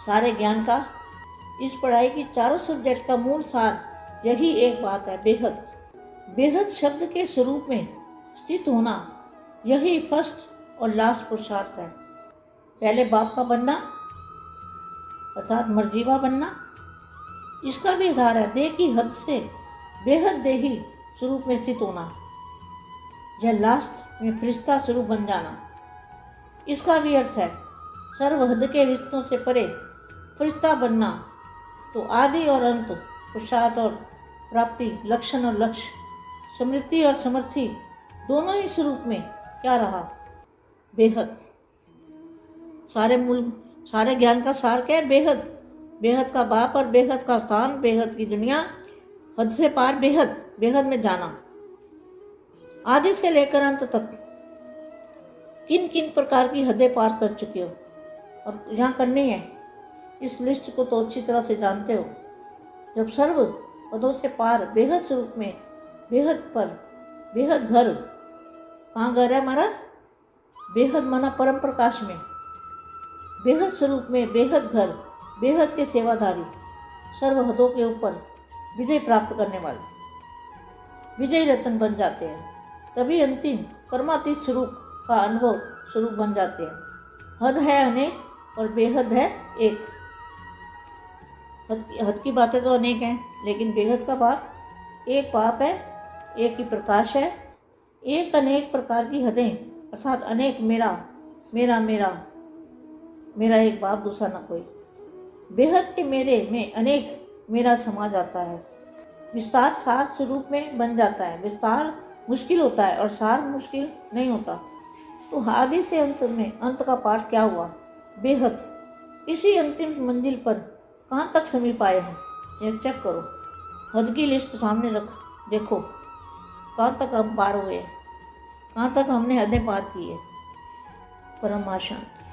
सारे ज्ञान का, इस पढ़ाई की चारों सब्जेक्ट का मूल सार यही एक बात है, बेहद। बेहद शब्द के स्वरूप में स्थित होना, यही फर्स्ट और लास्ट पुरुषार्थ है। पहले बाप का बनना अर्थात मर्जीवा बनना, इसका भी आधार है देह की हद से बेहद देही स्वरूप में स्थित होना। यह लास्ट में फरिश्ता स्वरूप बन जाना, इसका भी अर्थ है सर्वहद के रिश्तों से परे फरिश्ता बनना। तो आदि और अंत, पुरुषार्थ और प्राप्ति, लक्षण और लक्ष्य, समृद्धि और समर्थि, दोनों ही स्वरूप में क्या रहा? बेहद। सारे ज्ञान का सार क्या है? बेहद। बेहद का बाप और बेहद का स्थान, बेहद की दुनिया, हद से पार बेहद, बेहद में जाना। आदि से लेकर अंत तक किन किन प्रकार की हदें पार कर चुके हो और यहाँ करनी है, इस लिस्ट को तो अच्छी तरह से जानते हो। जब सर्व पदों से पार बेहद स्वरूप में, बेहद पर, बेहद घर, कहाँ घर है हमारा? बेहद माना परम प्रकाश में, बेहद स्वरूप में बेहद घर, बेहद के सेवाधारी, सर्व हदों के ऊपर विजय प्राप्त करने वाले विजय रत्न बन जाते हैं। तभी अंतिम कर्मातीत स्वरूप का अनुभव स्वरूप बन जाते हैं। हद है अनेक और बेहद है एक। हद की बातें तो अनेक हैं, लेकिन बेहद का बाप एक बाप है, एक ही प्रकाश है। एक अनेक प्रकार की हदें अर्थात अनेक मेरा मेरा मेरा मेरा एक बाप, दूसरा ना कोई। बेहद के मेरे में अनेक मेरा समा जाता है। विस्तार सार स्वरूप में बन जाता है। विस्तार मुश्किल होता है और सार मुश्किल नहीं होता। तो आदि से अंत में अंत का पाठ क्या हुआ? बेहद। इसी अंतिम मंजिल पर कहाँ तक समीप आए हैं, यह चेक करो। हद की लिस्ट सामने रख, देखो कहाँ तक हम पार हुए हैं, कहाँ तक हमने हदें पार की है। परम शांति।